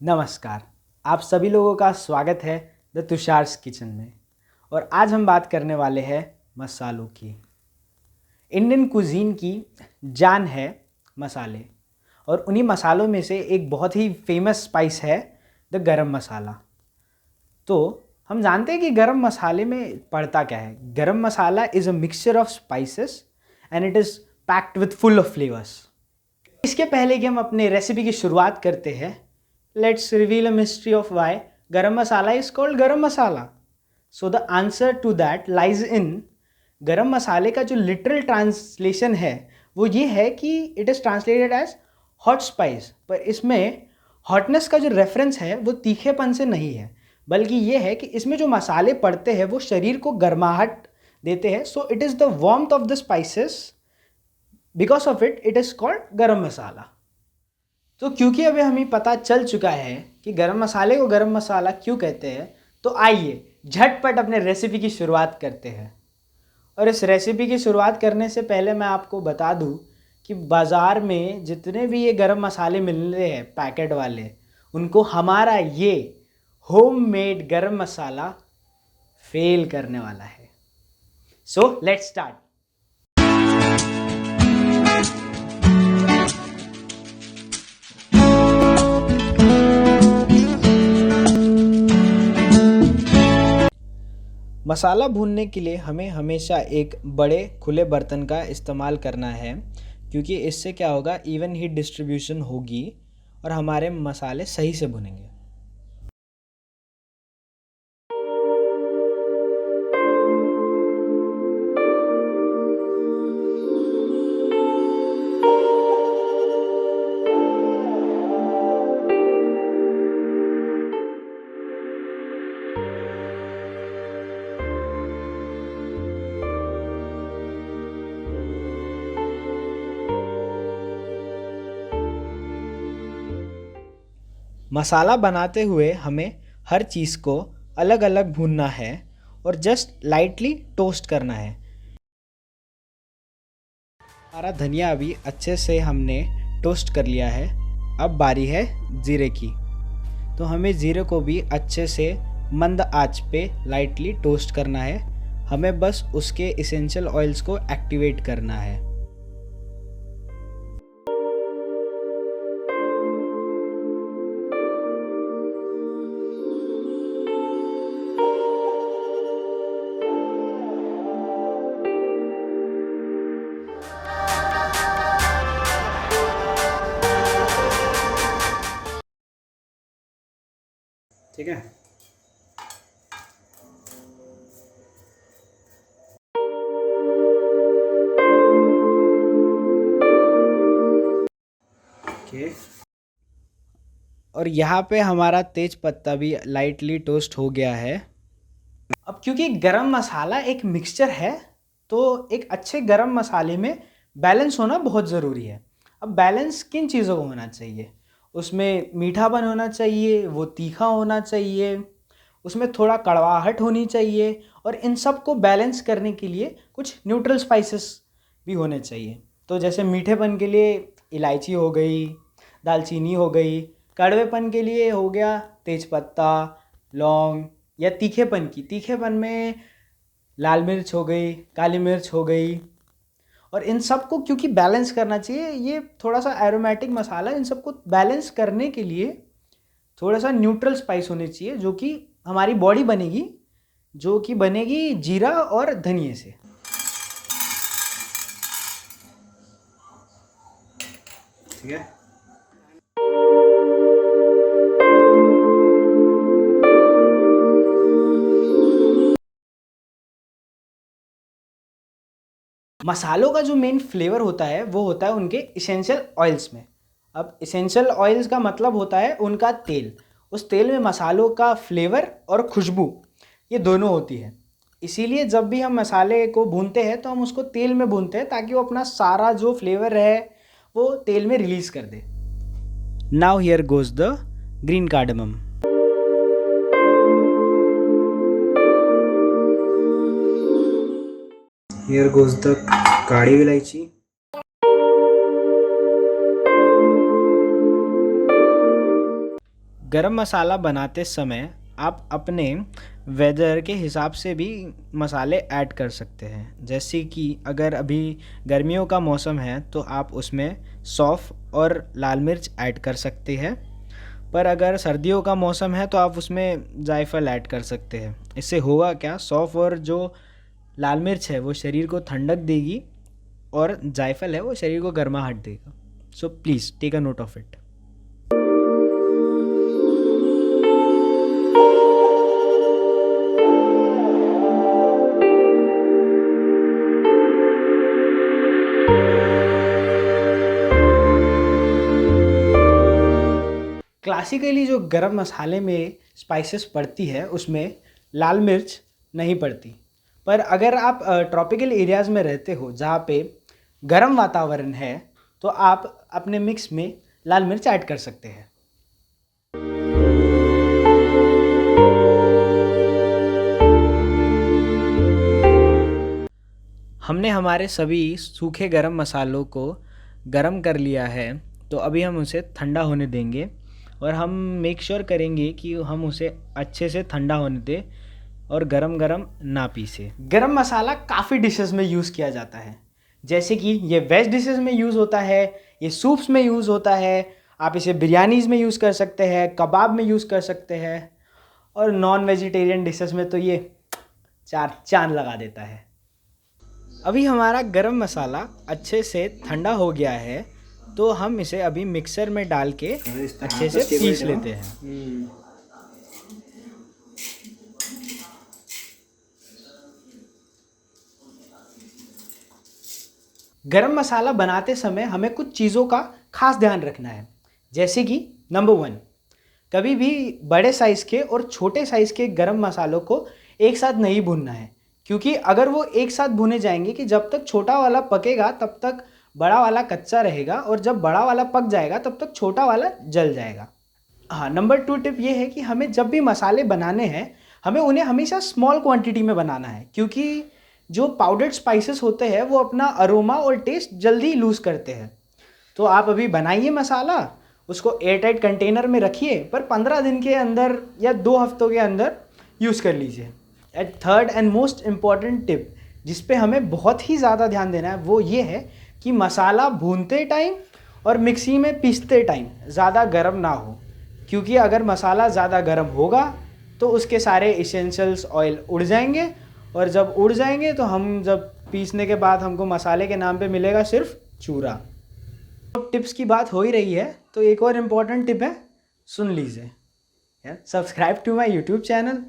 नमस्कार। आप सभी लोगों का स्वागत है द तुषार्स किचन में। और आज हम बात करने वाले हैं मसालों की। इंडियन कुजीन की जान है मसाले, और उन्हीं मसालों में से एक बहुत ही फेमस स्पाइस है द गरम मसाला। तो हम जानते हैं कि गरम मसाले में पड़ता क्या है। Garam masala is a mixture of spices and it is packed with full of flavours. इसके पहले कि हम अपने रेसिपी की शुरुआत करते हैं, let's reveal a mystery of why garam masala is called garam masala. So the answer to that lies in गरम मसाले का जो लिटरल ट्रांसलेशन है वो ये है कि it is translated as hot spice. पर इसमें हॉटनेस का जो रेफरेंस है वो तीखेपन से नहीं है, बल्कि ये है कि इसमें जो मसाले पड़ते हैं वो शरीर को गर्माहट देते हैं। So it is the warmth of the spices, because of it is called गरम मसाला। तो क्योंकि अभी हमें पता चल चुका है कि गरम मसाले को गरम मसाला क्यों कहते हैं, तो आइए झटपट अपने रेसिपी की शुरुआत करते हैं। और इस रेसिपी की शुरुआत करने से पहले मैं आपको बता दूं कि बाज़ार में जितने भी ये गरम मसाले मिल रहे हैं पैकेट वाले, उनको हमारा ये होममेड गरम मसाला फेल करने वाला है। So let's start. मसाला भूनने के लिए हमें हमेशा एक बड़े खुले बर्तन का इस्तेमाल करना है, क्योंकि इससे क्या होगा, इवन हीट डिस्ट्रीब्यूशन होगी और हमारे मसाले सही से भुनेंगे। मसाला बनाते हुए हमें हर चीज़ को अलग अलग भूनना है और जस्ट लाइटली टोस्ट करना है। हमारा धनिया अभी अच्छे से हमने टोस्ट कर लिया है। अब बारी है ज़ीरे की। तो हमें ज़ीरे को भी अच्छे से मंद आंच पे लाइटली टोस्ट करना है। हमें बस उसके इसेंशियल ऑयल्स को एक्टिवेट करना है। ठीक है। ओके। और यहाँ पे हमारा तेज पत्ता भी लाइटली टोस्ट हो गया है। अब क्योंकि गरम मसाला एक मिक्सचर है, तो एक अच्छे गरम मसाले में बैलेंस होना बहुत ज़रूरी है। अब बैलेंस किन चीज़ों को होना चाहिए? उसमें मीठापन होना चाहिए, वो तीखा होना चाहिए, उसमें थोड़ा कड़वाहट होनी चाहिए, और इन सब को बैलेंस करने के लिए कुछ न्यूट्रल स्पाइसेस भी होने चाहिए। तो जैसे मीठेपन के लिए इलायची हो गई, दालचीनी हो गई, कड़वेपन के लिए हो गया तेज़पत्ता, लौंग, या तीखेपन में लाल मिर्च हो गई, काली मिर्च हो गई। और इन सब को क्योंकि बैलेंस करना चाहिए, ये थोड़ा सा एरोमेटिक मसाला, इन सब को बैलेंस करने के लिए थोड़ा सा न्यूट्रल स्पाइस होने चाहिए, जो कि हमारी बॉडी बनेगी, जो कि बनेगी जीरा और धनिए से। ठीक है। मसालों का जो मेन फ्लेवर होता है वो होता है उनके इसेंशियल ऑयल्स में। अब इसेंशियल ऑयल्स का मतलब होता है उनका तेल। उस तेल में मसालों का फ्लेवर और खुशबू ये दोनों होती है। इसीलिए जब भी हम मसाले को भूनते हैं तो हम उसको तेल में भूनते हैं, ताकि वो अपना सारा जो फ्लेवर है वो तेल में रिलीज कर दे। Now here goes the green cardamom. Here goes the काड़ी इलायची। गरम मसाला बनाते समय आप अपने वेदर के हिसाब से भी मसाले ऐड कर सकते हैं। जैसे कि अगर अभी गर्मियों का मौसम है तो आप उसमें सौंफ और लाल मिर्च ऐड कर सकते हैं, पर अगर सर्दियों का मौसम है तो आप उसमें जायफल ऐड कर सकते हैं। इससे होगा क्या, सौंफ और जो लाल मिर्च है वो शरीर को ठंडक देगी और जायफल है वो शरीर को गर्माहट देगा। So please take a note of it. Classically जो गरम मसाले में स्पाइसेस पड़ती है उसमें लाल मिर्च नहीं पड़ती, पर अगर आप ट्रॉपिकल एरियाज़ में रहते हो जहाँ पे गर्म वातावरण है तो आप अपने मिक्स में लाल मिर्च ऐड कर सकते हैं। हमने हमारे सभी सूखे गरम मसालों को गरम कर लिया है, तो अभी हम उसे ठंडा होने देंगे और हम मेक श्योर करेंगे कि हम उसे अच्छे से ठंडा होने दें और गरम गरम ना पीसे। गरम मसाला काफ़ी डिशेस में यूज़ किया जाता है, जैसे कि ये वेज डिशेस में यूज़ होता है, ये सूप्स में यूज़ होता है, आप इसे बिरयानीज़ में यूज़ कर सकते हैं, कबाब में यूज़ कर सकते हैं, और नॉन वेजिटेरियन डिशेस में तो ये चार चांद लगा देता है। अभी हमारा गरम मसाला अच्छे से ठंडा हो गया है, तो हम इसे अभी मिक्सर में डाल के अच्छे से पीस लेते हैं। गरम मसाला बनाते समय हमें कुछ चीज़ों का खास ध्यान रखना है, जैसे कि नंबर 1, कभी भी बड़े साइज़ के और छोटे साइज़ के गरम मसालों को एक साथ नहीं भूनना है, क्योंकि अगर वो एक साथ भुने जाएंगे कि जब तक छोटा वाला पकेगा तब तक बड़ा वाला कच्चा रहेगा, और जब बड़ा वाला पक जाएगा तब तक छोटा वाला जल जाएगा। हाँ, नंबर 2 टिप ये है कि हमें जब भी मसाले बनाने हैं हमें उन्हें हमेशा स्मॉल क्वांटिटी में बनाना है, क्योंकि जो पाउडर्ड स्पाइसेस होते हैं वो अपना अरोमा और टेस्ट जल्दी लूज़ करते हैं। तो आप अभी बनाइए मसाला, उसको एयरटाइट कंटेनर में रखिए, पर 15 दिन के अंदर या 2 हफ्तों के अंदर यूज़ कर लीजिए। And third and most important tip जिस पे हमें बहुत ही ज़्यादा ध्यान देना है वो ये है कि मसाला भूनते टाइम और मिक्सी में पीसते टाइम ज़्यादा गर्म ना हो, क्योंकि अगर मसाला ज़्यादा गर्म होगा तो उसके सारे इसेंशियल्स ऑयल उड़ जाएंगे, और जब उड़ जाएंगे तो हम जब पीसने के बाद हमको मसाले के नाम पे मिलेगा सिर्फ चूरा। तो टिप्स की बात हो ही रही है तो एक और इम्पॉर्टेंट टिप है, सुन लीजिए, subscribe to my YouTube channel,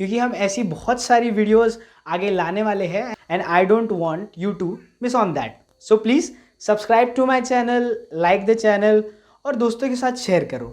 क्योंकि हम ऐसी बहुत सारी वीडियोस आगे लाने वाले हैं and I don't want you to miss on that. So please subscribe to my channel, like the channel और दोस्तों के साथ शेयर करो।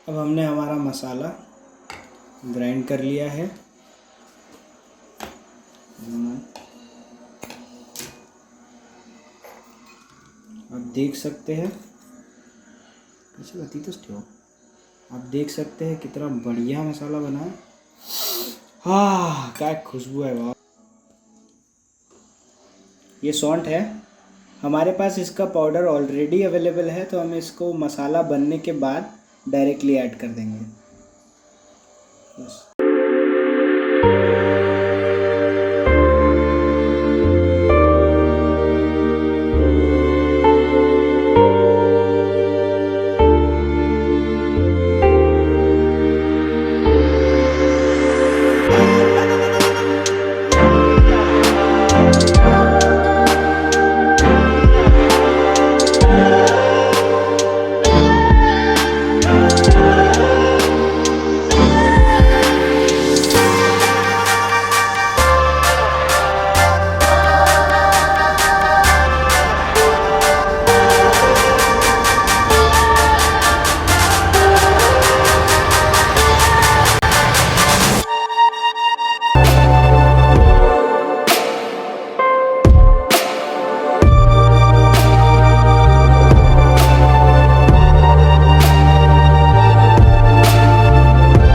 अब हमने हमारा मसाला ग्राइंड कर लिया है। आप देख सकते हैं, आप देख सकते हैं कितना बढ़िया मसाला बना है। हाँ, क्या खुशबू है वाह। ये सौंठ है, हमारे पास इसका पाउडर ऑलरेडी अवेलेबल है, तो हम इसको मसाला बनने के बाद डायरेक्टली ऐड कर देंगे बस।